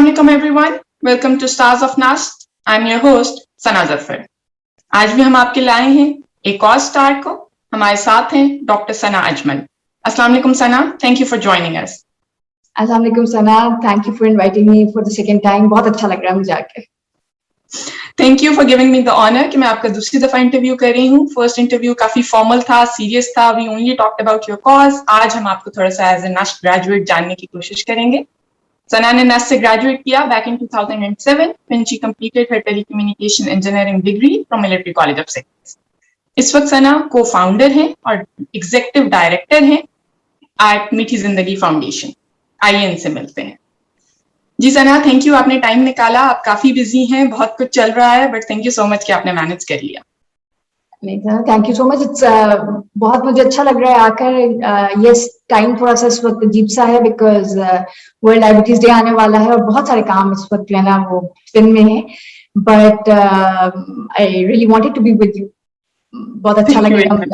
Assalamualaikum everyone. Welcome to Stars of Nast. I'm your host सना जफर. आज भी हम आपके लाए हैं एक और स्टार को. हमारे साथ हैं doctor Sana Ajmal. Assalamualaikum Sana. Thank you for joining us. Assalamualaikum Sana. Thank you for inviting me for the second time. बहुत अच्छा लग रहा है मुझे आके. Thank you for giving me the honor कि मैं आपका दूसरी दफा इंटरव्यू कर रही हूँ. फर्स्ट इंटरव्यू काफी फॉर्मल था, सीरियस था. We only talked about your cause. आज हम आपको थोड़ा सा एज ए नस्ट ग्रेजुएट जानने की कोशिश करेंगे. सना ने नस्ट से ग्रेजुएट किया back in 2007 when she completed her telecommunication engineering degree from Military College of Science. इस वक्त सना को फाउंडर हैं और एग्जीक्यूटिव डायरेक्टर हैं एट मीठी जिंदगी फाउंडेशन. आइए इनसे मिलते हैं. जी सना, थैंक यू, आपने टाइम निकाला. आप काफी बिजी हैं, बहुत कुछ चल रहा है, but thank you so much कि आपने मैनेज कर लिया. Thank you so much. It's बहुत मुझे अच्छा लग रहा है आकर. यस, टाइम थोड़ा सा इस वक्त अजीब सा है बिकॉज वर्ल्ड डायबिटीज डे आने वाला है और बहुत सारे काम इस वक्त जो है ना वो दिन में है. But I really wanted to be with you. बहुत अच्छा लगा.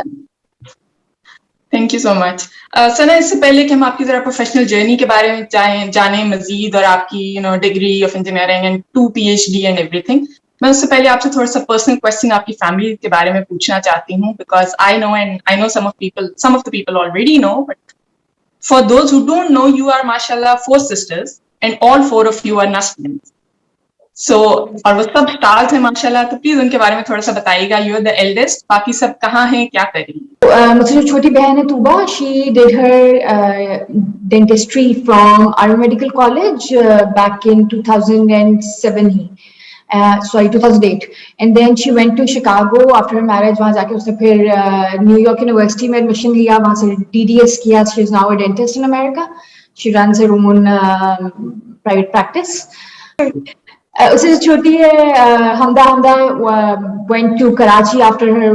Thank you so much. Sana, इससे पहले कि हम आपकी जरा प्रोफेशनल जर्नी के बारे में जाने मजीद और आपकी degree of engineering and 2 PhD and everything, मैं उससे पहले आपसे थोड़ा सा पर्सनल क्वेश्चन आपकी फैमिली के बारे में पूछना चाहती हूँ. Because I know some of the people already know, but for those who don't know, you are माशाल्लाह 4 sisters and all 4 of you are नस्ट. सो और वो सब स्टार्स हैं माशाल्लाह, तो प्लीज उनके बारे में थोड़ा सा बताइएगा. यू आर द एल्डेस्ट, बाकी सब कहाँ हैं, क्या कर रही हैं? मुझे जो छोटी बहन है Tooba, she did her dentistry from army medical college back in 2007 ही. 2008, and then she went to Chicago after her marriage. वहाँ जाके उसने फिर न्यूयॉर्क यूनिवर्सिटी में एडमिशन लिया, वहाँ से DDS किया. She is now a dentist in America. She runs her own private practice. उससे छोटी है Hamda went to Karachi after her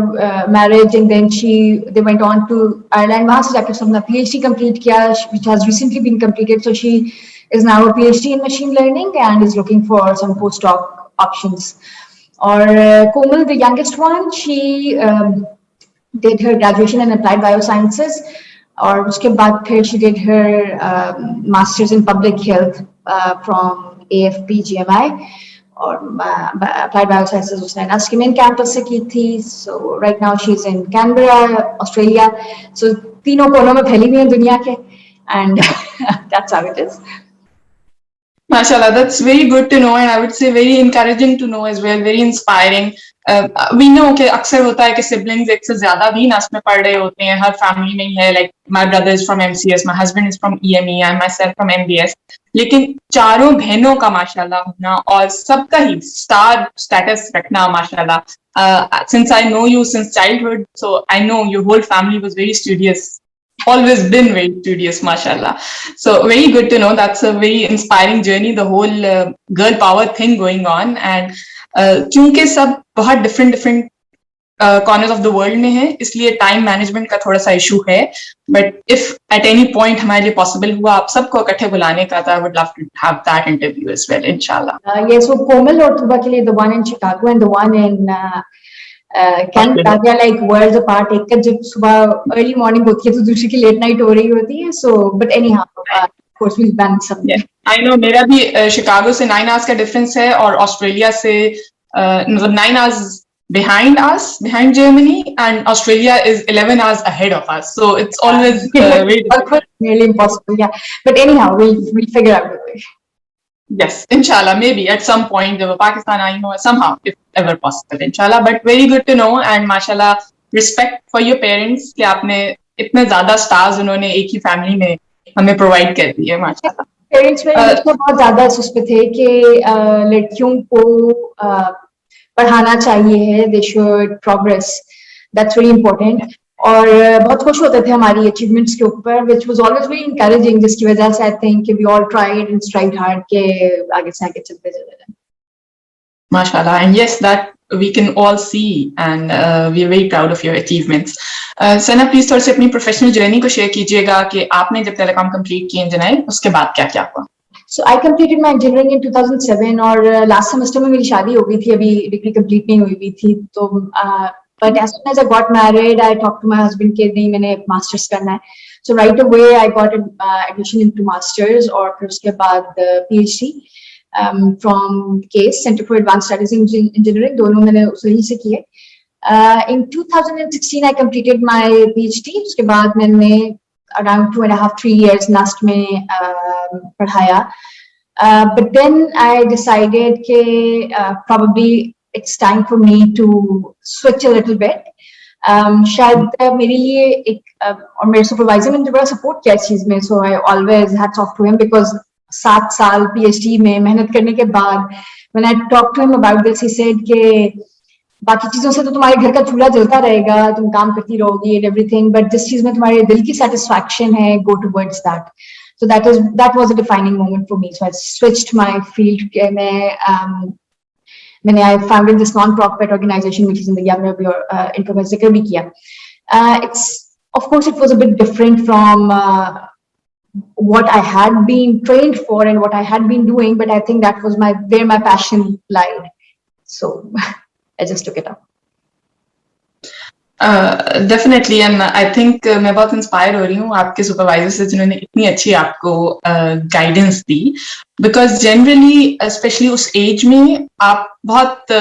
marriage, and then they went on to Ireland. वहाँ से जाके उसने अपना PhD complete किया, which has recently been completed. So she is now a PhD in machine learning and is looking for some postdoc options. Or Komal, the youngest one, she did her graduation in applied biosciences, और उसके बाद फिर she did her masters in public health from AFP GMI, और applied biosciences उसने NUST के main campus से की थी. So right now she is in Canberra, Australia. So तीनों कोनों में फैली हुई है दुनिया के, and that's how it is. Mashallah, that's very good to know, and I would say very encouraging to know as well, very inspiring. We know कि अक्सर होता है कि siblings एक से ज्यादा भी नस में पढ़ रहे होते हैं, हर फैमिली में ही है. Like my brother is from MCS, my husband is from EME, and myself from MBS. लेकिन चारों बहनों का माशाल्लाह होना और सबका ही स्टार स्टेटस रखना माशाल्लाह. Since I know you since childhood, so I know your whole family was very studious. Always been very studious, mashallah. So very good to know. That's a very inspiring journey, the whole girl power thing going on. And क्योंकि सब बहुत different corners of the world में है, इसलिए time management का थोड़ा सा issue है. But if at any point हमारे लिए possible हुआ आप सबको इकट्ठे बुलाने का, तो I would love to have that interview as well, inshallah. Yes, so Komal और तुबा के लिए the one in Chicago and the one in Canada, like worlds apart. एक का जब सुबह early morning होती है तो दूसरी की late night हो रही होती है. So but anyhow, of course we'll plan something. Yeah, I know. मेरा भी शिकागो से 9 hours का difference है और ऑस्ट्रेलिया से मतलब 9 hours behind Germany, and Australia is 11 hours ahead of us. So it's always nearly impossible. Yeah, but anyhow we'll figure out a way. Yes, inshallah, maybe at some point जब पाकिस्तान आई हो, somehow if ever possible, inshallah. But very good to know, and mashallah, respect for your parents कि आपने इतने ज़्यादा stars उन्होंने एक ही family में हमें provide कर दिए, mashallah. Parents में बहुत ज़्यादा उस पे थे कि लड़कियों को पढ़ाना चाहिए, they should progress. That's really important. और बहुत खुश होते थे हमारी अचीवमेंट्स के ऊपर, which was always very encouraging, जिसकी वजह से I think we all tried and strived hard के आगे से आगे चलते चले. Mashallah, and yes, that we can all see, and we are very proud of your achievements. Sana, please थोड़ी सी अपनी प्रोफेशनल जर्नी को शेयर कीजिएगा कि आपने जब टेलीकॉम कंप्लीट की इंजीनियरिंग, उसके बाद क्या क्या हुआ. So I completed my engineering in 2007 और last semester में मेरी शादी हो गई थी, अभी डिग्री कंप्लीट नहीं हुई थी. तो but as soon as I got married, I talked to my husband कि नहीं मैंने masters करना है. So right away I got admission into masters और फिर उसके बाद PhD. from CASE, Center for Advanced Studies in Engineering. दोनों मैंने वहीं से किए. In 2016 I completed my PhD. उसके बाद मैंने around 2.5-3 years NAST में पढ़ाया. But then I decided that probably it's time for me to switch a little bit. शायद मेरे लिए एक और मेरे सुपरवाइजर ने मुझे बड़ा सपोर्ट किया इस चीज में. So I always hats off to him because 7 साल PhD में मेहनत करने के बाद when I talked to him about this, he said कि बाकी चीजों से तो तुम्हारे घर का चूल्हा जलता रहेगा, तुम काम करती रहोगी and everything, but जिस चीज में तुम्हारे दिल की satisfaction है, go towards that. So that was a defining moment for me. So I switched my field. I founded this non-profit organization which is in the इनका मैं जिक्र भी किया. Of course it was a bit different from what I had been trained for and what I had been doing, but I think that was where my passion lied. So I just took it up. Definitely, and I think मैं बहुत inspire हो रही हूँ आपके supervisor से जिन्होंने इतनी अच्छी आपको guidance the, because generally specially उस एज में आप बहुत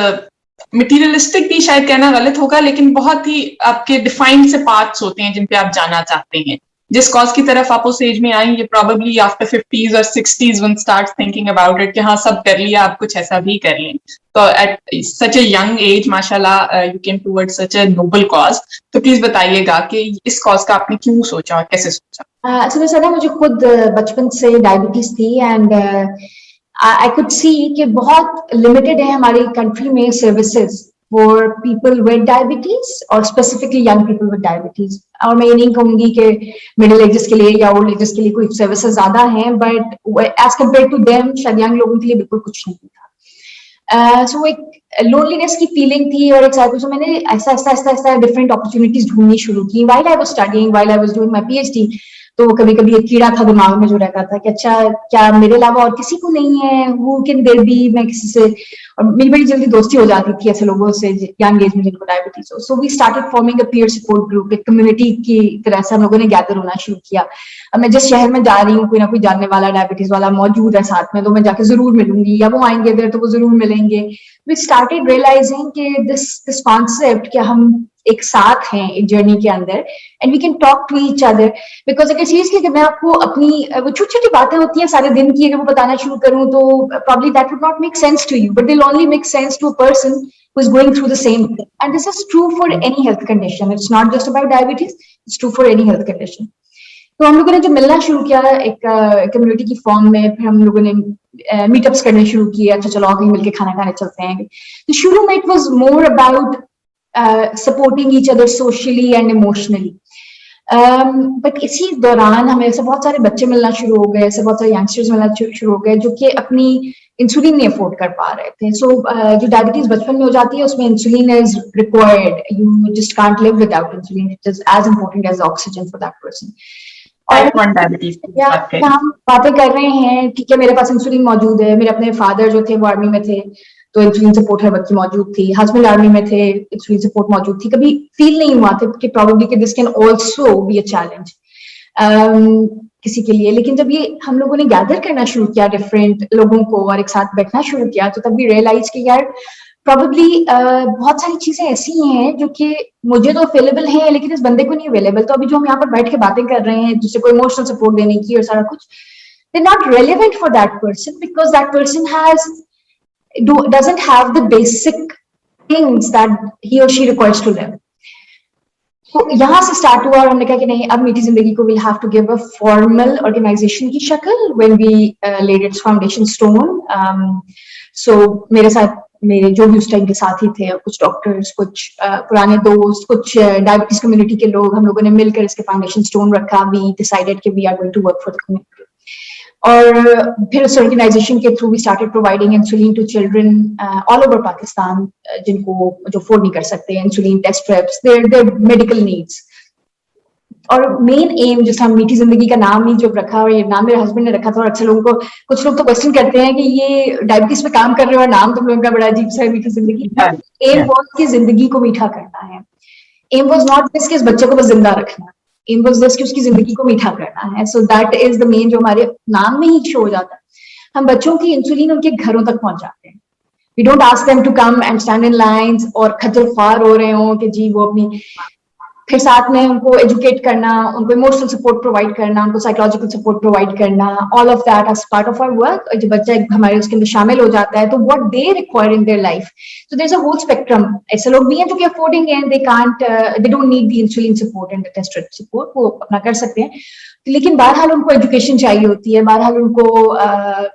मटीरियलिस्टिक भी शायद कहना गलत होगा, लेकिन बहुत ही आपके डिफाइंड से पाथ्स होते हैं जिन पे आप जाना चाहते हैं. जिस कॉज की तरफ आप उस एज में आई, ये प्रोबेबली आफ्टर 50s और 60s one start thinking about it कि हाँ सब कर लिया, आप कुछ ऐसा भी कर लें. तो at such a young age माशाल्लाह you came towards such a noble cause. तो प्लीज बताइएगा कि इस कॉज का आपने क्यों सोचा और कैसे सोचा? So सर, मुझे खुद बचपन से डायबिटीज थी एंड आई कुड सी कि बहुत लिमिटेड है हमारी कंट्री में services for people with diabetes और specifically young people with diabetes. और मैं ये नहीं कहूँगी कि middle ages के लिए या old ages के लिए कोई services ज़्यादा हैं, but as compared to them शायद young लोगों के लिए बिल्कुल कुछ नहीं था. So एक loneliness की feeling थी और एक साथ मैंने ऐसा different opportunities ढूंढनी शुरू की while I was studying, while I was doing my PhD. तो कभी कभी एक कीड़ा था दिमाग में जो रहता था कि अच्छा क्या मेरे अलावा और किसी को नहीं है, who can there be, मैं किसी से, और मेरी बड़ी जल्दी दोस्ती हो जाती थी ऐसे लोगों से यंग एज में जिनको डायबिटीज हो. So we started forming a peer support group, एक कम्युनिटी की तरह से हम लोगों ने गैदर होना शुरू किया. अब मैं जिस शहर में जा रही हूँ कोई ना कोई जानने वाला डायबिटीज वाला मौजूद है साथ में, तो मैं जाके जरूर मिलूंगी, या वो आएंगे इधर तो वो जरूर मिलेंगे. वी स्टार्टेड रियलाइजिंग कि दिस कॉन्सेप्ट कि हम एक साथ हैं एक जर्नी के अंदर and we can talk to each other. Because अगर चीज की मैं आपको अपनी वो छोटी छोटी बातें होती हैं सारे दिन की, अगर वो बताना शुरू करूं तो probably that would not make sense to you, but they'll only make sense to a person who is going through the same thing. And this is true for any health condition. It's not just about diabetes, it's true for any health condition. तो हम लोगों ने जब मिलना शुरू किया एक community की फॉर्म में, फिर हम लोगों ने मीटअप्स करने शुरू किए. अच्छा चलो कहीं मिलके खाना खाने चलते हैं. तो शुरू में it was more about supporting each other socially and emotionally. But इसी दौरान हमें ऐसे बहुत सारे बच्चे मिलना शुरू हो गए, ऐसे बहुत सारे यंगस्टर्स मिलना शुरू हो गए जो कि अपनी इंसुलिन नहीं अफोर्ड कर पा रहे थे. सो जो डायबिटीज बचपन में हो जाती है उसमें insulin is required. You just can't live without insulin. It is as important as oxygen for that person. और हम बातें कर रहे हैं, ठीक है मेरे पास इंसुलिन मौजूद है, मेरे अपने फादर जो थे वो आर्मी में थे तो इंसुलिन सपोर्ट हर वक्त मौजूद थी, हस्बैंड आर्मी में थे इंसुलिन सपोर्ट मौजूद थी. कभी फील नहीं हुआ था कि प्रोबेबली कि this can also be a challenge किसी के लिए. लेकिन जब ये हम लोगों ने गैदर करना शुरू किया डिफरेंट लोगों को और एक साथ बैठना शुरू किया, तो तब भी रियलाइज कि यार प्रोबेबली बहुत सारी चीजें ऐसी हैं जो कि मुझे तो अवेलेबल हैं लेकिन इस बंदे को नहीं अवेलेबल. तो अभी जो हम यहाँ पर बैठ के बातें कर रहे हैं दूसरे को इमोशनल सपोर्ट देने की और सारा कुछ, they're not relevant for that person because that person doesn't have the basic things that he or she requires to live. तो यहाँ से स्टार्ट हुआ और हमने कहा कि नहीं अब मीठी जिंदगी को we'll have to give a formal organization की शक्ल when we laid its foundation stone. So मेरे साथ मेरे जो भी उस टाइम के साथी थे, कुछ डॉक्टर्स, कुछ पुराने दोस्त, कुछ डायबिटीज कम्युनिटी के लोग, हम लोगों ने मिलकर इसके फाउंडेशन स्टोन रखा. वी डिसाइडेड कि we are going to work for the community. और फिर उस ऑर्गेनाइजेशन के through we started providing insulin to children all over Pakistan जिनको जो अफोर्ड नहीं कर सकते insulin test strips, their medical needs. और मेन एम जैसे हम मीठी जिंदगी का नाम ही जो रखा और ये नाम मेरे हस्बैंड ने रखा था, और अक्सर लोगों को कुछ लोग तो क्वेश्चन करते हैं कि ये डायबिटीज पे काम कर रहे हो और नाम तुम लोगों का बड़ा अजीब सा है मीठी जिंदगी. एम वॉज की जिंदगी को मीठा करना है. एम वॉज नॉट दिस कि इस बच्चे को बस जिंदा रखना. एम वॉज दिस कि उसकी जिंदगी को मीठा करना है. So that is the main जो हमारे नाम में ही शो हो जाता है. हम बच्चों की इंसुलिन उनके घरों तक पहुंचाते हैं। We don't ask them to come and stand in lines और खज्जल ख्वार हो रहे हो कि जी वो अपनी, फिर साथ में उनको एजुकेट करना, उनको इमोशनल सपोर्ट प्रोवाइड करना, उनको साइकोलॉजिकल सपोर्ट प्रोवाइड करना, all of that as part of our work. जब बच्चा हमारे उसके अंदर शामिल हो जाता है तो what they require in their life, so there is a whole spectrum. ऐसे लोग भी हैं जो कि अफोर्डिंग है, they can't, they don't need the insulin support and the tested support, वो अपना कर सकते हैं। लेकिन बहरहाल उनको एजुकेशन चाहिए होती है, बहरहाल उनको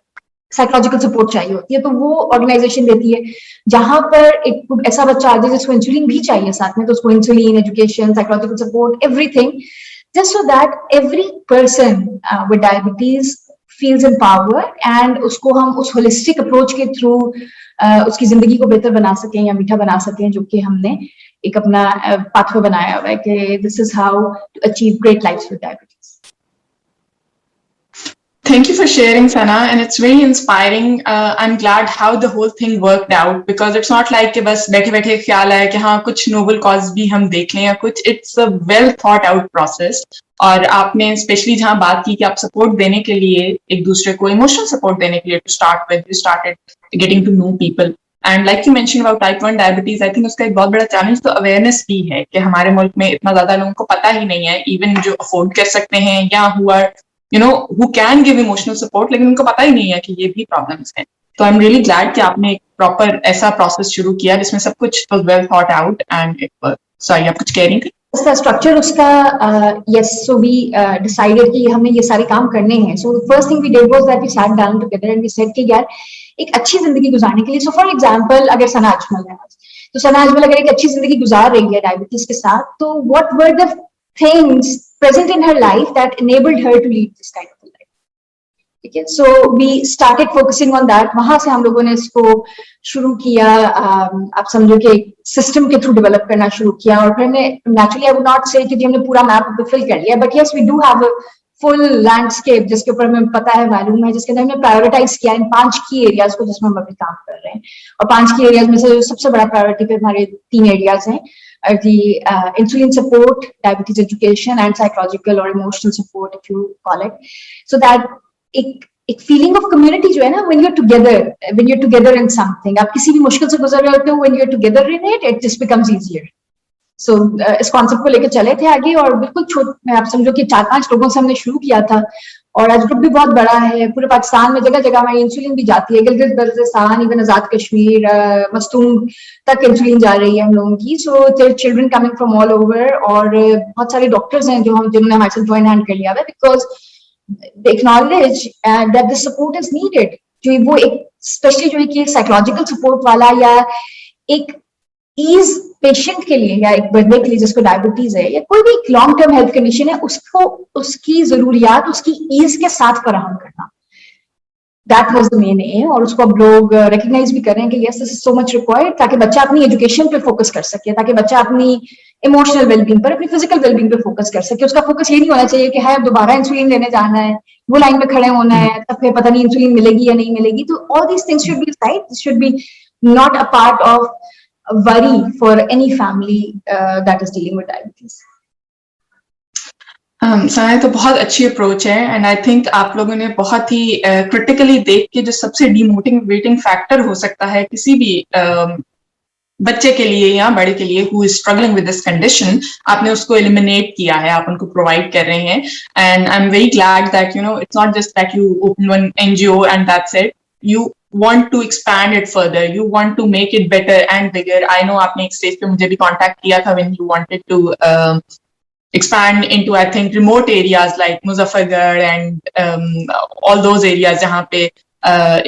साइकोलॉजिकल सपोर्ट चाहिए होती है, तो वो ऑर्गेनाइजेशन देती है। जहां पर एक ऐसा बच्चा आ जाए जिसको इंसुलिन भी चाहिए साथ में, तो उसको insulin, education, psychological support, everything, just so that every person with diabetes feels empowered and उसको हम उस होलिस्टिक अप्रोच के थ्रू उसकी जिंदगी को बेहतर बना सकें या मीठा बना सकें, जो कि हमने एक अपना पाथवे बनाया हुआ है कि this is how to achieve great life with diabetes. Thank you for sharing, Sana, and it's very inspiring. I'm glad how the whole thing worked out, because it's not like कि बस बैठे बैठे ख्याल आया कि हाँ कुछ noble cause भी हम देख लें या कुछ, it's a well thought out process. और आपने स्पेशली जहाँ बात की कि आप सपोर्ट देने के लिए, एक दूसरे को इमोशनल सपोर्ट देने के लिए, to start with, you started getting to know people. And like you mentioned about type 1 diabetes, I think उसका एक बहुत बड़ा चैलेंज तो अवेयरनेस भी है कि हमारे मुल्क में इतना ज्यादा लोगों को पता ही नहीं है, इवन जो अफोर्ड कर सकते हैं या हुआ who can give emotional support, लेकिन उनको पता ही नहीं है कि ये भी प्रॉब्लम्स हैं। तो आई एम रियली ग्लैड कि आपने एक प्रॉपर ऐसा प्रोसेस शुरू किया जिसमें सब कुछ well thought out and it work. Sorry, आप कुछ कह रही थी? उसका स्ट्रक्चर उसका yes, so we decided कि हमें ये सारे काम करने हैं। So the first thing we did was that we sat down together and we said कि यार एक अच्छी जिंदगी गुजारने के लिए, so for example अगर सना अजमल है, तो सना अजमल अगर एक अच्छी जिंदगी गुजार रही है डायबिटीज के साथ, तो what were the things present in her life that enabled her to lead this kind of a life? ठीक है, so we started focusing on that. वहां से हम लोगों ने इसको शुरू किया, आप समझो कि सिस्टम के थ्रू डेवलप करना शुरू किया। और फिर हमने नेचुरली, आई वुड नॉट से कि हमने पूरा मैप फिल कर लिया, but yes we do have a full landscape जिसके ऊपर हमें पता है, मालूम है, जिसके अंदर हमने प्रायोरिटाइज किया इन 5 की एरियाज को जिसमें हम अभी काम कर रहे हैं। और 5 की एरियाज में से सबसे बड़ा प्रायोरिटी पे हमारे 3 एरियाज हैं, the insulin support, diabetes education, and psychological or emotional support, if you call it, so that एक feeling of community जो है ना, when you're together in something, आप किसी भी मुश्किल से गुजर रहे होते हो, when you're together in it, it just becomes easier. So इस कॉन्सेप्ट को लेकर चले थे आगे, और बिल्कुल आप समझो कि 4-5 लोगों से हमने शुरू किया था, और आज ग्रुप भी बहुत बड़ा है। पूरे पाकिस्तान में जगह जगह हमारी इंसुलिन भी जाती है, गिलगित बल्तिस्तान, इवन आजाद कश्मीर, मस्तूम तक इंसुलिन जा रही है हम लोगों की। So their children coming from all over, और बहुत सारे डॉक्टर्स हैं जिन्होंने हमारे साथ ज्वाइन हैंड कर लिया है, because they acknowledge that this support is needed. जो वो एक स्पेशली जो है कि साइकोलॉजिकल सपोर्ट वाला या एक ईज पेशेंट के लिए, या एक बंदे के लिए जिसको डायबिटीज है या कोई भी लॉन्ग टर्म हेल्थ कंडीशन है, उसको उसकी जरूरियात उसकी ईज के साथ फराहम करना, that was the main M. और उसको अब लोग रिकॉग्नाइज भी कर रहे हैं कि yes this is so much required, ताकि बच्चा अपनी एजुकेशन पे फोकस कर सके, ताकि बच्चा अपनी इमोशनल वेलबींग पर, अपनी फिजिकल वेलबींग पे फोकस कर सके। उसका फोकस ये नहीं होना चाहिए कि है दोबारा इंसुलिन लेने जाना है, वो लाइन में खड़े होना है, तब फिर पता नहीं इंसुलिन मिलेगी या नहीं मिलेगी। तो all these things should be side, this should be not a part of worry for any family that is dealing with diabetes. सना, तो बहुत अच्छी अप्रोच है, एंड आई थिंक आप लोगों ने बहुत ही क्रिटिकली देख के जो सबसे डिमोटिवेटिंग फैक्टर हो सकता है किसी भी बच्चे के लिए या बड़े के लिए who is struggling with this condition, आपने उसको eliminate किया है, आप उनको provide कर रहे हैं। And I'm very glad that it's not just that you open one NGO and that's it. You want to expand it further. You want to make it better and bigger. I know आपने एक stage पे मुझे भी contact किया था when you wanted to expand into, I think, remote areas like Muzaffargarh and all those areas जहाँ पे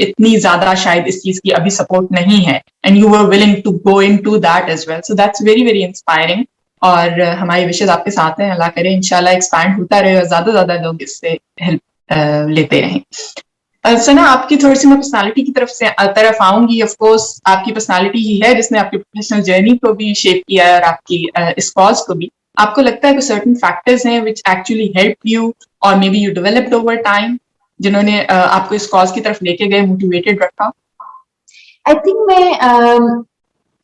इतनी ज्यादा शायद इस चीज की अभी सपोर्ट नहीं है, and you were willing to go into that as well. So that's very very inspiring. और हमारी विशेष आपके साथ हैं, अल्लाह करे इंशाल्लाह एक्सपैंड होता रहे और ज्यादा लोग इससे हेल्प लेते रहें। सना, आपकी थोड़ी सी मैं पर्सनालिटी की तरफ आऊंगी। ऑफ कोर्स आपकी पर्सनालिटी ही है जिसने आपकी प्रोफेशनल जर्नी को भी शेप किया है और आपकी इस कॉज को भी। आपको लगता है कि सर्टेन फैक्टर्स हैं व्हिच एक्चुअली हेल्प यू और may be you developed over time, जिन्होंने आपको इस कॉज की तरफ लेके गए, मोटिवेटेड रखा? आई थिंक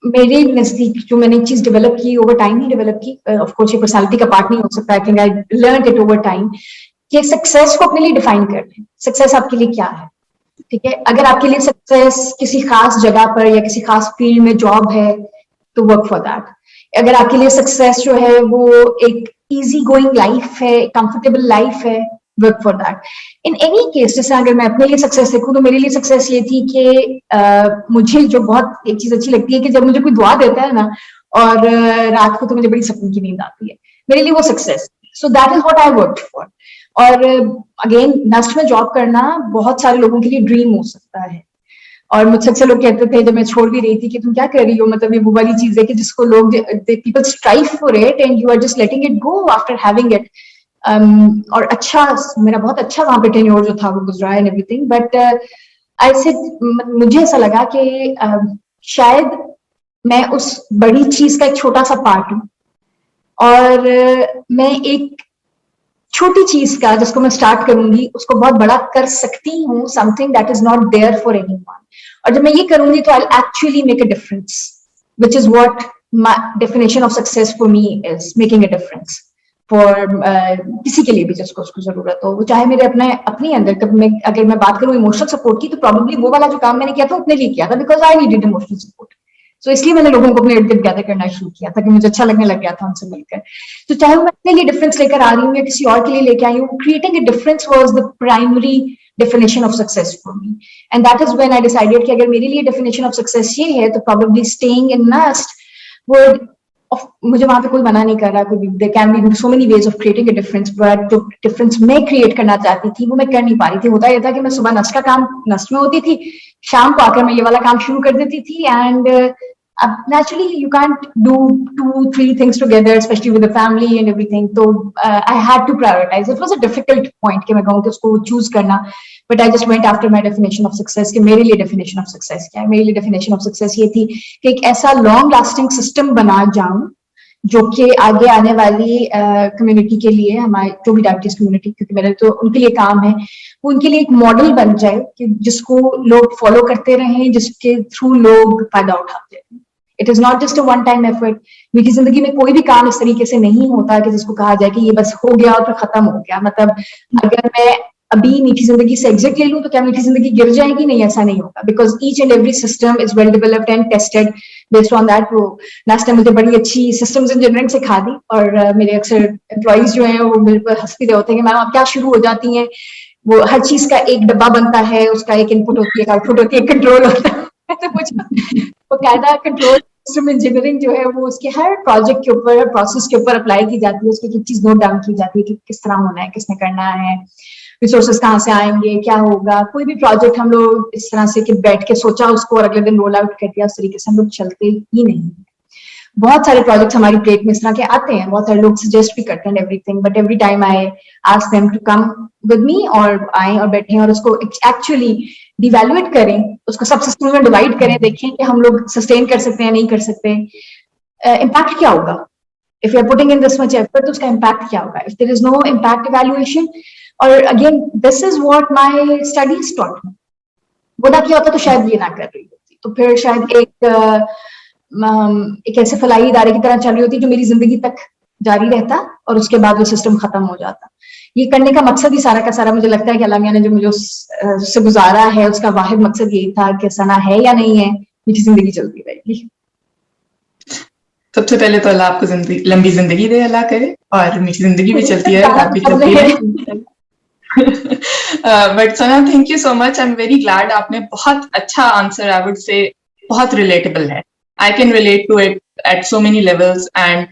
मेरे नजदीक जो मैंने चीज डेवलप की, ओवर टाइम ही डेवलप की, ऑफ कोर्स ये पर्सनालिटी का पार्ट नहीं हो सकता। आई think I learn it over time कि सक्सेस को अपने लिए डिफाइन कर लें। सक्सेस आपके लिए क्या है? ठीक है, अगर आपके लिए सक्सेस किसी खास जगह पर या किसी खास फील्ड में जॉब है तो वर्क फॉर दैट। अगर आपके लिए सक्सेस जो है वो एक इजी गोइंग लाइफ है, कंफर्टेबल लाइफ है, work for that. In any case, जैसे अगर मैं अपने लिए सक्सेस देखूं तो मेरे लिए सक्सेस ये थी कि मुझे जो बहुत एक चीज अच्छी लगती है कि जब मुझे कोई दुआ देता है ना और रात को तो मुझे बड़ी सुकून की नींद आती है, मेरे लिए वो success. So that is what I work for. और अगेन नस्ट में जॉब करना बहुत सारे लोगों के लिए ड्रीम हो सकता है, और मुझसे अक्सर लोग कहते थे जब मैं छोड़ भी रही थी कि तुम क्या कर रही हो, मतलब ये वो वाली चीज है कि जिसको लोग people strive for it and you are just letting it go after having it. और अच्छा, मेरा बहुत अच्छा वहां पे टेन्योर जो था वो गुजरा एंड एवरीथिंग, बट आई से मुझे ऐसा लगा कि शायद मैं उस बड़ी चीज का एक छोटा सा पार्ट हूँ, और मैं एक छोटी चीज का जिसको मैं स्टार्ट करूंगी उसको बहुत बड़ा कर सकती हूँ, something that is not there for anyone. और जब मैं ये करूंगी तो I actually make a difference, which is what my definition of success for me is, making a difference for किसी के लिए भी जिसको उसको जरूरत हो, वो चाहे मेरे अपने अपने अंदर। कभी मैं अगर मैं बात करूं इमोशनल सपोर्ट की, तो प्रॉब्लली वो वाला जो काम मैंने किया था अपने लिए किया था, because I needed emotional support. So इसलिए मैंने लोगों को अपने इर्द गिर्द गैदर करना शुरू किया था कि मुझे अच्छा लगने लग गया था उनसे मिलकर। तो चाहे मैं अपने लिए डिफरेंस लेकर आ रही हूँ या किसी और के लिए लेके आई हूँ, creating a difference was the primary definition of success for me, and that is when I decided कि अगर मेरे लिए definition of success ये है तो probably staying in Nust would मुझे वहां पे कोई मना नहीं कर रहा, कोई there can be so many ways of creating a difference, but जो difference मैं create करना चाहती थी वो मैं कर नहीं पा रही थी। होता यह था कि मैं सुबह नस्ट का काम नस्ट में होती थी, शाम को आकर मैं ये वाला काम शुरू कर देती थी, and naturally you can't do 2-3 things together, especially with the family and everything. So I had to prioritize. It was a difficult point कि मैं कहूँ कि उसको choose करना, but I just went after my definition of success कि मेरे लिए definition of success क्या है। मेरे लिए definition of success ये थी कि एक ऐसा long lasting system बना जाऊं जो कि आगे आने वाली कम्युनिटी के लिए, हमारे जो भी डायबिटीज कम्युनिटी, क्योंकि मेरे तो उनके लिए काम है, वो उनके लिए एक मॉडल बन जाए कि जिसको लोग फॉलो करते रहें, जिसके थ्रू लोग फायदा उठाते हैं। It is not just a one time effort. मीठी जिंदगी में कोई भी काम इस तरीके से नहीं होता कि जिसको कहा जाए कि ये बस हो गया और फिर खत्म हो गया। मतलब अगर मैं अभी मीठी जिंदगी से एग्जिट ले लूं तो क्या मीठी जिंदगी गिर जाएगी? नहीं, ऐसा नहीं होगा, because each and every system is well developed and tested based on that. वो लास्ट टाइम मुझे बड़ी अच्छी सिस्टम्स इंजीनियरिंग सिखा दी, और मेरे अक्सर एम्प्लॉइज जो हैं वो मेरे पर हंसते होते हैं कि मैम आप क्या शुरू हो जाती हैं, वो हर चीज का एक डब्बा बनता है, उसका एक इनपुट होती है, आउटपुट होती है, कंट्रोल होता है। तो मुझे वो कायदा कंट्रोल सिस्टम इंजीनियरिंग जो है वो उसके हर प्रोजेक्ट के ऊपर, हर प्रोसेस के ऊपर अप्लाई की जाती है, उसकी एक चीज नोट डाउन की जाती है कि किस तरह होना है, किसने करना है, रिसोर्सेस कहाँ से आएंगे, क्या होगा। कोई भी प्रोजेक्ट हम लोग इस तरह से कि बैठ के सोचा उसको और अगले दिन रोल आउट कर दिया, उस तरीके से हम लोग चलते ही नहीं। बहुत सारे प्रोजेक्ट्स हमारी प्लेट में इस तरह के आते हैं, बहुत सारे लोग सजेस्ट भी करते हैं everything, but every time I ask them to come with me, और आए और बैठे और उसको एक्चुअली डिवैल्यूएट करें, उसको सब सिस्टम में डिवाइड करें, देखें कि हम लोग सस्टेन कर सकते हैं नहीं कर सकते, इम्पैक्ट क्या होगा। If you are putting in this much effort तो उसका इम्पैक्ट क्या होगा। If there is no impact evaluation, और again this is what my studies taught me, वो ना किया होता तो शायद ये ना कर रही होती, तो फिर शायद एक ऐसे फलाई इदारे की तरह चल रही होती जो मेरी जिंदगी तक जारी रहता, और उसके बाद वो सिस्टम खत्म हो जाता। ये करने का मकसद ही सारा का सारा, मुझे लगता है कि अल्लाह मियां ने जो मुझे उससे गुजारा है, उसका वाहिद मकसद यही था कि सना है या नहीं है, मीठी जिंदगी चलती रहेगी। सबसे पहले तो अल्लाह आपको लंबी जिंदगी दे, अल्लाह करे, और मीठी जिंदगी भी चलती है, आप भी चलती है। But Sana, thank you so much, I am very glad. आपने बहुत अच्छा आंसर, आई वुड से बहुत रिलेटेबल है, I can relate to it at so many levels. And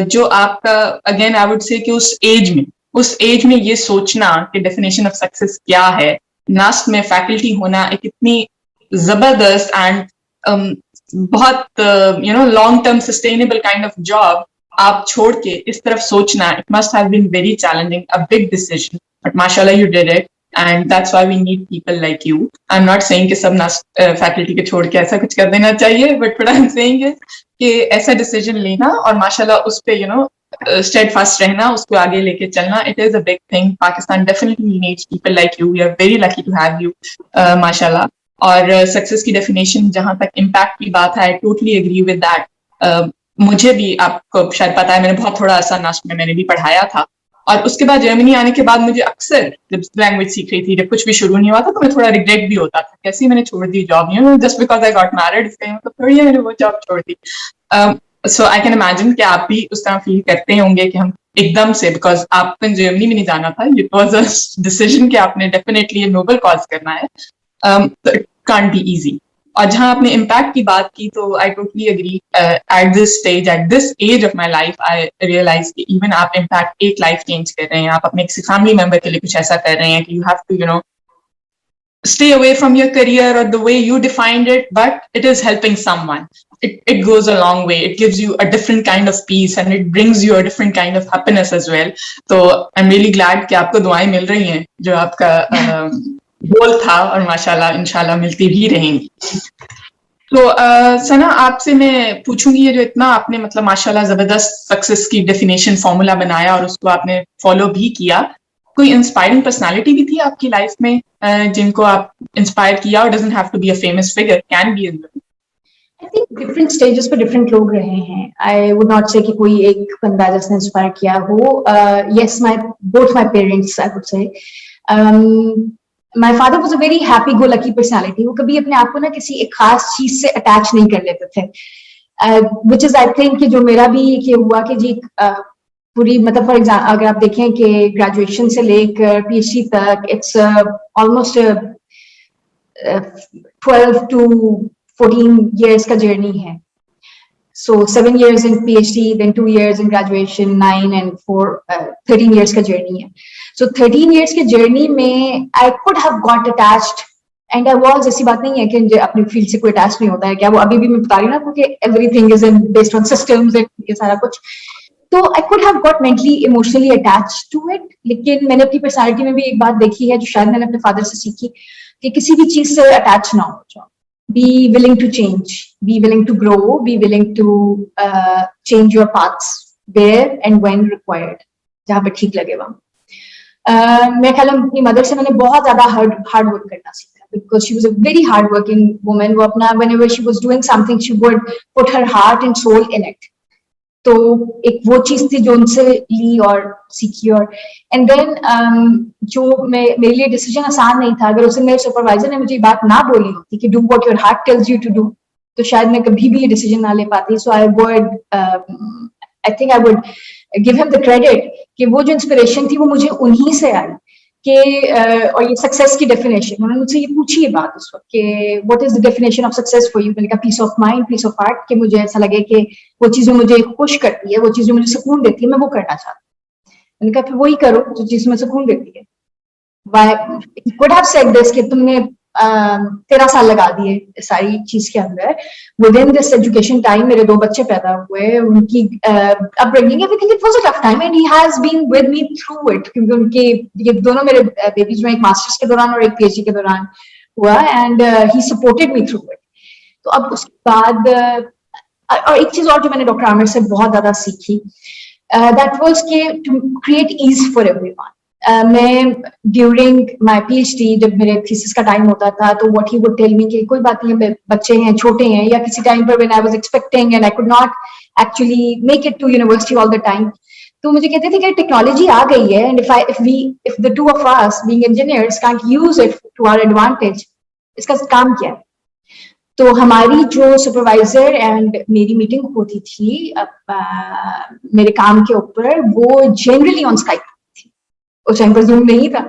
जो आपका, अगेन आई वुड से कि उस एज में ये सोचना कि डेफिनेशन ऑफ सक्सेस क्या है, नास्ट में फैकल्टी होना एक इतनी जबरदस्त एंड बहुत long term sustainable kind of job आप छोड़ के इस तरफ सोचना, it must have been very challenging, a big decision, but mashallah you did it, and that's why we need people like you. I'm not saying कि सब faculty के छोड़ के ऐसा कुछ कर देना चाहिए, but what I'm saying is कि ऐसा डिसीजन लेना और माशाल्लाह उस पे steadfast रहना, उसको आगे लेके चलना, it is a big thing. Pakistan definitely needs people like you. We are very lucky to have you, माशाल्लाह। और सक्सेस की डेफिनेशन जहां तक इम्पैक्ट की बात है, I totally agree with that. मुझे भी, आपको शायद पता है, मैंने बहुत थोड़ा सा नास्ट में मैंने भी पढ़ाया था, और उसके बाद जर्मनी आने के बाद मुझे अक्सर जब लैंग्वेज सीख रही थी, जब कुछ भी शुरू नहीं हुआ था, तो मैं थोड़ा रिग्रेट भी होता था, कैसे मैंने छोड़ दी job, just because I got married, इसलिए मतलब थोड़ी मैंने वो जॉब छोड़ दी। सो आई कैन इमेजिन कि आप भी उस तरह फील करते होंगे कि हम एकदम से, बिकॉज आपने जर्मनी में नहीं जाना था, इट वॉज अ डिसीजन कि आपने डेफिनेटली नोबल कॉज करना है, तो इट कांट बी इजी। और जहां आपने इम्पैक्ट की बात की, तो I totally agree, at this stage, at this age of my life, I realise कि इवन आप इम्पैक्ट एक लाइफ चेंज कर रहे हैं, आप अपने किसी फैमिली मेंबर के लिए कुछ ऐसा कर रहे हैं कि you have to stay away from your career or the way you defined it, but it is helping someone. It goes a long way. It gives you a different kind of peace and it brings you a different kind of happiness as well. So I'm really glad कि आपको दुआएं मिल रही हैं जो आपका गोल था, और माशाल्लाह इंशाल्लाह मिलती भी रहेंगी। तो सना, आपसे मैं पूछूंगी, ये जो इतना आपने मतलब माशाल्लाह जबरदस्त सक्सेस की डेफिनेशन फॉर्मूला बनाया और उसको आपने फॉलो भी किया, कोई इंस्पायरिंग पर्सनालिटी भी थी आपकी लाइफ में जिनको आप इंस्पायर किया, और doesn't have to be a famous figure, can be as well? I think different stages पे डिफरेंट लोग रहे हैं। आई वुड नॉट से कि कोई एक बंदा जिसने इंस्पायर किया हो। Yes, both my parents, I would say my father was a very happy go lucky personality. वो कभी अपने आप को ना किसी एक खास चीज से अटैच नहीं कर लेते थे, विच इज आई थिंक कि जो मेरा भी ये हुआ कि जी पूरी मतलब फॉर एग्जाम्पल अगर आप देखें कि ग्रेजुएशन से लेकर पीएचडी तक इट्स ऑलमोस्ट 12 to 14 years का जर्नी है। So 7 years in PhD, then 2 years in graduation, 9 and 13 years का जर्नी है। So 13 years के जर्नी में I could have got attached and I was, ऐसी बात नहीं है कि अपनी फील्ड से कोई अटैच नहीं होता है क्या, वो अभी भी मैं बता रही हूँ ना, क्योंकि everything is based on systems and ये सारा कुछ, तो I could have got mentally emotionally attached to it। लेकिन मैंने अपनी पर्सनालिटी में भी एक बात देखी है जो शायद मैंने अपने फादर से सीखी, कि किसी भी चीज से अटैच ना हो जाओ। Be willing to change, be willing to grow, be willing to change your paths where and when required, जहाँ पे ठीक लगे वहाँ। मैं ख्याल अपनी मदर से मैंने बहुत ज्यादा हार्ड वर्क करना सीखा, because she was a very hard working woman। वो अपना whenever she was doing something she would put her heart and soul in it। तो एक वो चीज थी जो उनसे ली और सीखी। और एंड देन जो मेरे लिए डिसीजन आसान नहीं था, अगर उसे मेरे सुपरवाइजर ने मुझे ये बात ना बोली होती कि do what your heart tells you to do, तो शायद मैं कभी भी ये डिसीजन ना ले पाती। So I think I would give him the credit कि वो जो इंस्पिरेशन थी वो मुझे उन्हीं से आई कि और ये सक्सेस की डेफिनेशन, उन्होंने मुझसे ये पूछी है बात उस वक्त कि what is the definition of success for you. मैंने कहा peace of mind, peace of heart, कि मुझे ऐसा लगे कि वो चीजें मुझे खुश करती है, वो चीजें मुझे सुकून देती है, मैं वो करना चाहती हूँ। मैंने कहा फिर वही करो जो चीज में सुकून देती है। He could have said this कि तुमने 13 साल लगा दिए सारी चीज के अंदर, within this education time मेरे 2 बच्चे पैदा हुए, उनकी upbringing, everything, it was a tough time and he has been with me through it, क्योंकि उनके ये दोनों मेरे बेबीज में एक मास्टर्स के दौरान और एक पीएचडी के दौरान हुआ, and he supported me through it. तो अब उसके बाद और एक चीज और जो मैंने डॉक्टर आमिर से बहुत ज्यादा सीखी, दैट वाज कि to create ease for everyone. मैं ड्यूरिंग माई पीएचडी जब मेरे थीसिस का टाइम होता था, तो what he would tell me कि कोई बात नहीं, बच्चे हैं, छोटे हैं, या किसी टाइम पर when I was expecting and I could not actually make it to university all the time, तो मुझे कहते थे कि टेक्नोलॉजी आ गई है, and if the two of us being engineers can't use it to our advantage, इसका काम क्या है। तो हमारी जो सुपरवाइजर एंड मेरी मीटिंग होती थी मेरे काम के ऊपर, वो जनरली ऑन स्काइप थी। उस टाइम पर जूम नहीं था,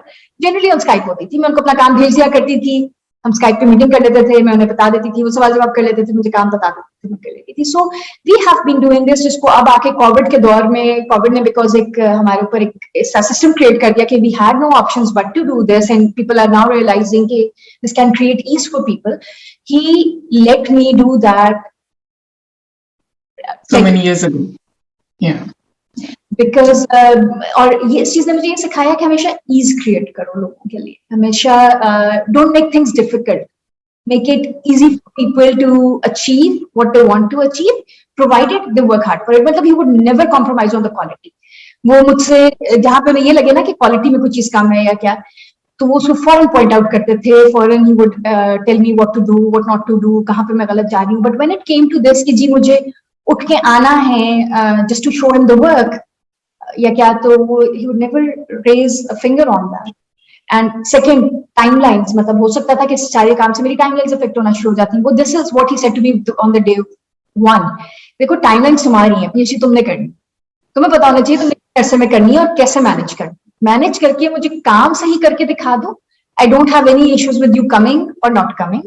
जनरली ऑन स्काइप होती थी। मैं उनको अपना काम भेज दिया करती थी, हम स्काइप पे मीटिंग कर लेते थे, मैं उन्हें बता देती थी, वो सवाल जवाब कर लेते थे, मुझे काम बता देते थे, मैं कर लेती थी। So we have been doing this, जिसको अब आके कोविड के दौर में, कोविड ने बिकॉज एक हमारे ऊपर एक ऐसा सिस्टम क्रिएट कर दिया कि we had no options but to do this, and people are now realizing कि this can create ease for people. He let me do that so many years ago, yeah, because और ये चीज ने मुझे ये सिखाया कि हमेशा ईज क्रिएट करो लोगों के लिए, हमेशा don't make things difficult, make it easy for people to achieve what they want to achieve, provided they work hard for it. मतलब he would never compromise on the quality. वो मुझसे जहां पे ये लगे ना कि क्वालिटी में कुछ चीज कम है या क्या, तो वो उसको फॉरन पॉइंट आउट करते थे, फॉरन he would tell me what to do, what not to do, कहाँ पे मैं गलत जा रही हूँ। But when it came to this कि जी मुझे उठ के आना है just to show him the work, या क्या, तो he would never raise a finger on that. And second, timelines, मतलब हो सकता था कि सारे काम से मेरी timelines affect होना शुरू हो जाती हैं. वो this is what he said to me on the day one. देखो timelines तुम्हारी हैं, PhD तुमने करनी, तुम्हें पता होना चाहिए तुम्हें कैसे में करनी है और कैसे मैनेज करनी. मैनेज करके मुझे काम सही करके दिखा दो. I don't have any issues with you coming or not coming,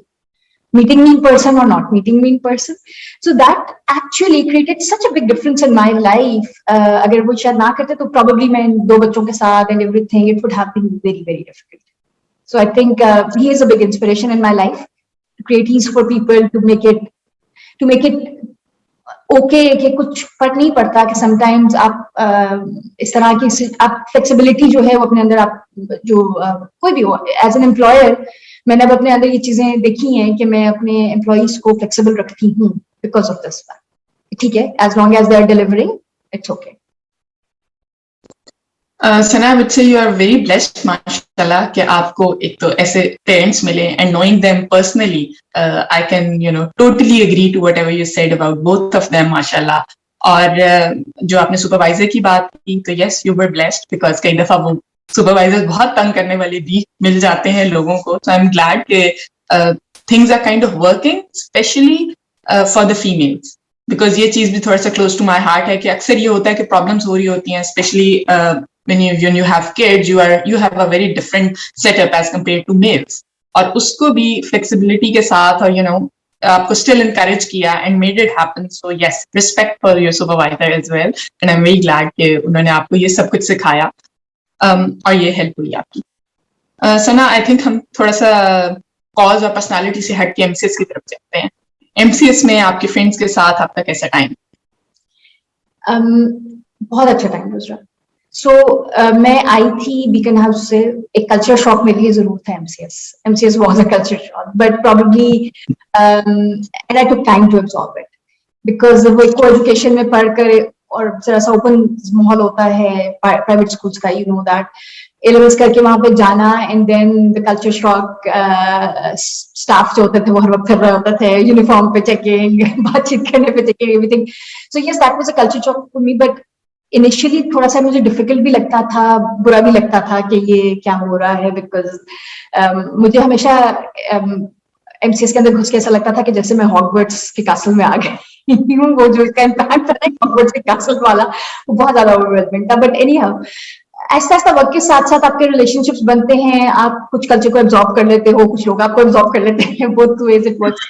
meeting me in person or not meeting me in person. So that actually created such a big difference in my life. अगर वो शायद ना करते तो probably मैं 2 बच्चों के साथ and everything, it would have been very, very difficult. So I think he is a big inspiration in my life to create ease for people, to make it okay कि कुछ फर्क नहीं पड़ता कि sometimes आप इस तरह की आप flexibility जो है वो अपने अंदर आप जो कोई भी हो as an employer, मैंने अब अपने अंदर ये चीजें देखी हैं कि मैं अपने employees को flexible रखती हूँ because of this. ठीक है, as long as they are delivering, it's okay. Sana, I would say you are very blessed, mashallah, कि आपको एक तो ऐसे parents मिले, and knowing them personally, I can, totally agree to whatever you said about both of them, mashallah. और जो आपने supervisor की बात की, तो yes, you were blessed because कई दफा वो supervisors बहुत तंग करने वाले भी मिल जाते हैं लोगों को. So I'm glad कि things are kind of working, especially for the females. Because ये चीज भी थोड़ा सा close to my heart है कि अक्सर ये होता है कि problems हो रही होती हैं, especially when you have kids, you have a very different setup as compared to males. और उसको भी flexibility के साथ और आपको still encourage किया and made it happen. So yes, respect for your supervisor as well. And I'm very glad कि उन्होंने आपको ये सब कुछ सिखाया और ये help हुई आपकी. सना, I think हम थोड़ा सा cause और personality से हट के MCS की तरफ चलते हैं. MCS में आपके friends के साथ आपका कैसा time? बहुत अच्छा टाइम गुजरा. So मैं आई थी बीकन हाउस से, एक कल्चर शॉक मेरे लिए जरूर था. MCS was a culture shock, but probably and I took time to absorb it because वो को एजुकेशन में पढ़कर और जरा सा ओपन माहौल होता है प्राइवेट स्कूल्स का, you know that. A-levels करके वहां पे जाना and then the culture shock, staff जो होते थे वो हर वक्त कर रहे होते थे, यूनिफॉर्म पे चेकिंग, बातचीत करने पे checking, everything. So yes, that was a culture shock for me, but initially थोड़ा सा मुझे डिफिकल्ट भी लगता था, बुरा भी लगता था कि ये क्या हो रहा है, बिकॉज मुझे हमेशा MCS के अंदर घुस के ऐसा लगता था कि जैसे मैं हॉगवर्ट्स के कैसल में आ गई हूँ. वो जो इसका इम्पैक्ट था हॉगवर्ट्स के कैसल वाला, वो बहुत ज्यादा ओवरवेलमिंग था. बट एनी हाउ, ऐसा ऐसा वक्त के साथ साथ आपके रिलेशनशिप्स बनते हैं, आप कुछ कल्चर को एब्जॉर्ब कर लेते हो, कुछ लोग आपको एब्जॉर्ब कर लेते हैं. Both ways it works.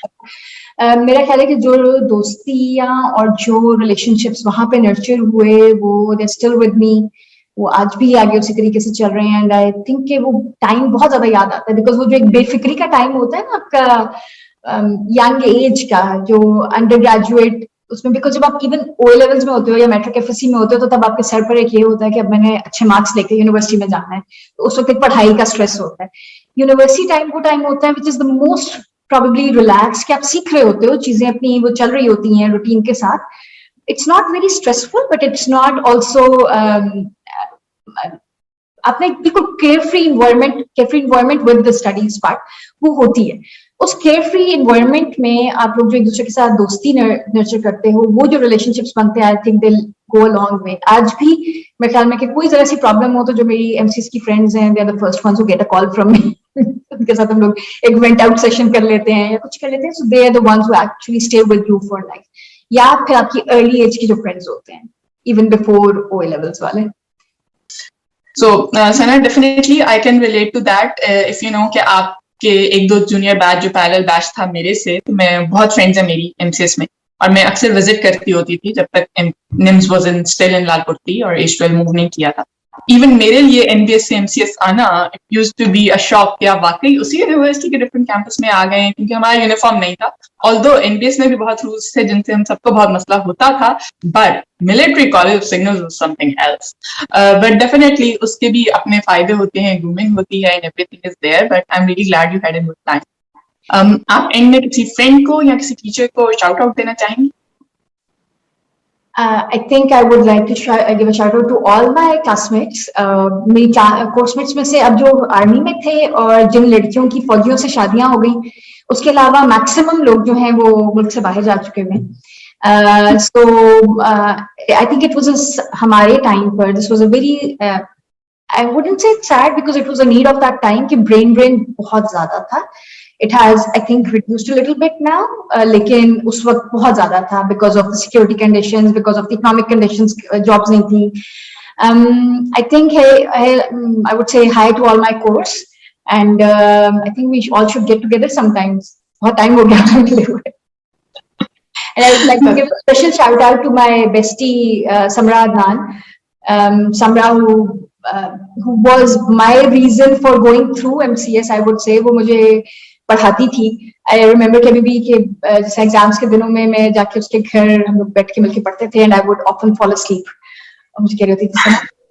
मेरा ख्याल है कि जो दोस्तियां और जो रिलेशनशिप्स वहां पे नर्चर हुए वो दे स्टिल विद मी, वो आज भी आगे उसी तरीके से चल रहे हैं. एंड आई थिंक कि वो टाइम बहुत ज्यादा याद आता है बिकॉज वो जो एक बेफिक्री का टाइम होता है ना आपका यंग एज का, जो अंडर ग्रेजुएट उसमें, बिकॉज जब आप इवन O लेवल्स में होते हो या मैट्रिक FSC में होते हो तो तब आपके सर पर एक ये होता है कि अब मैंने अच्छे मार्क्स लेके यूनिवर्सिटी में जाना है, तो उस वक्त एक पढ़ाई का स्ट्रेस होता है. यूनिवर्सिटी टाइम वो टाइम होता है which is the most probably relaxed, कि आप सीख रहे होते हो, चीजें अपनी वो चल रही होती हैं रूटीन के साथ. It's not very stressful, but it's not also आपने बिल्कुल carefree environment with the studies part वो होती है. उस carefree environment में आप लोग जो एक दूसरे के साथ दोस्ती नर्चर करते हो, वो जो relationships बनते हैं, I think they'll go a long way. आज भी मेरे ख्याल में कि कोई जरा सी प्रॉब्लम हो तो जो मेरी MCS की फ्रेंड्स हैं, they are the first ones who get a call from me. उनके साथ हम लोग एक वेंट आउट सेशन कर लेते हैं या कुछ कर लेते हैं. So they are the ones who actually stay with you for life. या फिर आपकी अर्ली एज के जो फ्रेंड्स होते हैं, even before O levels वाले. So Sana, definitely I can relate to that. If you know कि आपके एक दो जूनियर बैच जो पैरेलल बैच था मेरे से, तो मैं बहुत फ्रेंड्स है मेरी MCS में और मैं अक्सर विजिट करती होती थी जब तक NIMS was still in लालपुर्ती और H12 मूव नहीं किया था. इवन मेरे लिए NBS से MCS आना it used to be a shock कि आप वाकई उसी यूनिवर्सिटी के डिफरेंट कैंपस में आ गए हैं, क्योंकि हमारा यूनिफॉर्म नहीं था. ऑल्दो NBS में भी बहुत रूल्स थे जिनसे हम सबको बहुत मसला होता था, but military college of signals was something else. But definitely उसके भी अपने फायदे होते हैं, ग्रूमिंग होती है and everything is there. But I am really glad you had a good time. आप एंड में किसी फ्रेंड को या किसी टीचर को शाउट आउट देना चाहेंगे? I think I would like to give a shout out to all my classmates. मेरी कोर्समेट्स में से अब जो आर्मी में थे और जिन लड़कियों की फौजियों से शादियां हो गई, उसके अलावा मैक्सिमम लोग जो हैं वो मुल्क से बाहर जा चुके हैं. I think it was हमारे time पर this was a very I wouldn't say it's sad because it was a need of that time कि brain drain बहुत ज़्यादा था. It has, I think, reduced a little bit now, लेकिन उस वक्त बहुत ज़्यादा था because of the security conditions, because of the economic conditions, jobs नहीं थी. I think I would say hi to all my course, and I think we all should get together sometimes. बहुत time हो गया था मिले हुए. And I would like to give a special shout out to my bestie Samra Adnan. Samra who was my reason for going through MCS, I would say. वो मुझे पढ़ाती थी. I remember कभी भी कि जैसे एग्जाम्स के दिनों में मैं जाके उसके घर हम लोग बैठ के मिलके पढ़ते थे, and I would often fall asleep. मुझे कह रही होती थी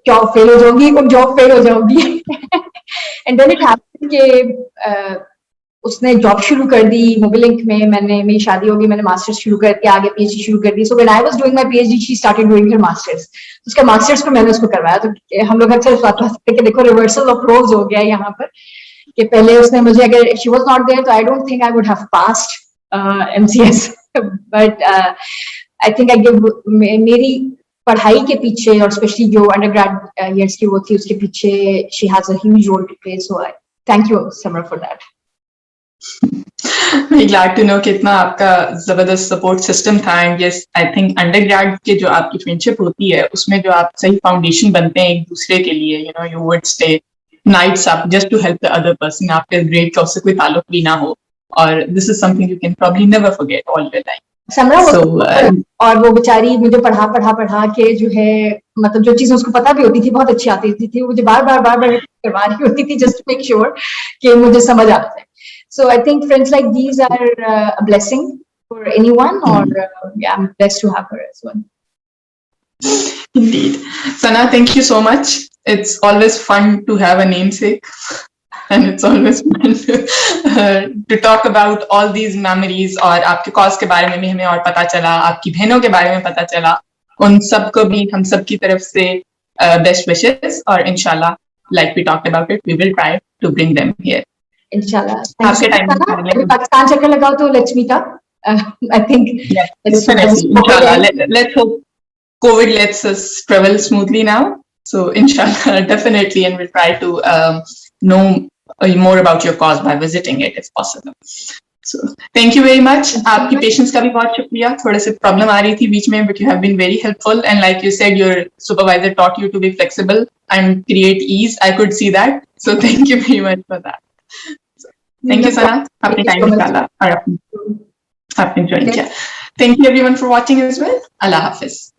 जॉब फेल हो जाओगी, जॉब फेल हो जाओगी. And then it happened कि उसने जॉब शुरू कर दी मोबिलिंक में, मेरी शादी होगी, मैंने मास्टर्स शुरू करके आगे पीएचडी शुरू कर दी. So when I was doing my PhD she started doing her masters. उसका मास्टर्स को मैंने उसको करवाया. तो हम लोग अक्सर बात करते कि देखो रिवर्सल ऑफ रोल्स हो गया यहाँ पर, कि पहले उसने मुझे, अगर शी वाज नॉट देयर तो I don't think I would have passed MCS. But I think I give मेरी पढ़ाई के पीछे और स्पेशली जो अंडरग्रेड ईयर्स की वो थी उसके पीछे she has a huge role to play. So thank you Samar for that. Very glad to know कितना आपका जबरदस्त सपोर्ट सिस्टम था. And yes I think undergrad के जो आपकी फ्रेंडशिप होती है उसमें जो आप सही फाउंडेशन बनते हैं एक दूसरे के लिए, you know, you would stay nights up just to help the other person. आपके ग्रेड का उससे कोई ताल्लुक भी ना हो, और this is something you can probably never forget all your life. और वो बेचारी मुझे पढ़ा के जो है, मतलब जो चीजें उसको पता भी होती थी बहुत अच्छी आती थी, वो मुझे बार बार करवा रही होती थी जस्ट टू मेक श्योर कि मुझे समझ आ जाए. So I think friends like these are a blessing for anyone, or yeah, I'm blessed to have her as well. Indeed. Sana, thank you so much. It's always fun to have a namesake, and it's always fun to talk about all these memories. और आपके cause के बारे में भी हमें और पता चला, आपकी बहनों के बारे में पता चला. उन सबको भी हम सब की तरफ से best wishes, और इंशाल्लाह, like we talked about it, we will try to bring them here. Inshallah. आपके टाइम में पाकिस्तान चक्कर लगाओ तो let's meet up. I think inshallah. Let's hope COVID lets us travel smoothly now. So inshallah, definitely, and we'll try to know more about your cause by visiting it if possible. So thank you very much. आपकी patience का भी बहुत शुक्रिया. थोड़े से problem आ रही थी बीच में, but you have been very helpful, and like you said, your supervisor taught you to be flexible and create ease. I could see that. So thank you very much for that. Thank you, Sana. Apne time nikala aur apne join kiya. Thank you everyone for watching as well. Allah Hafiz.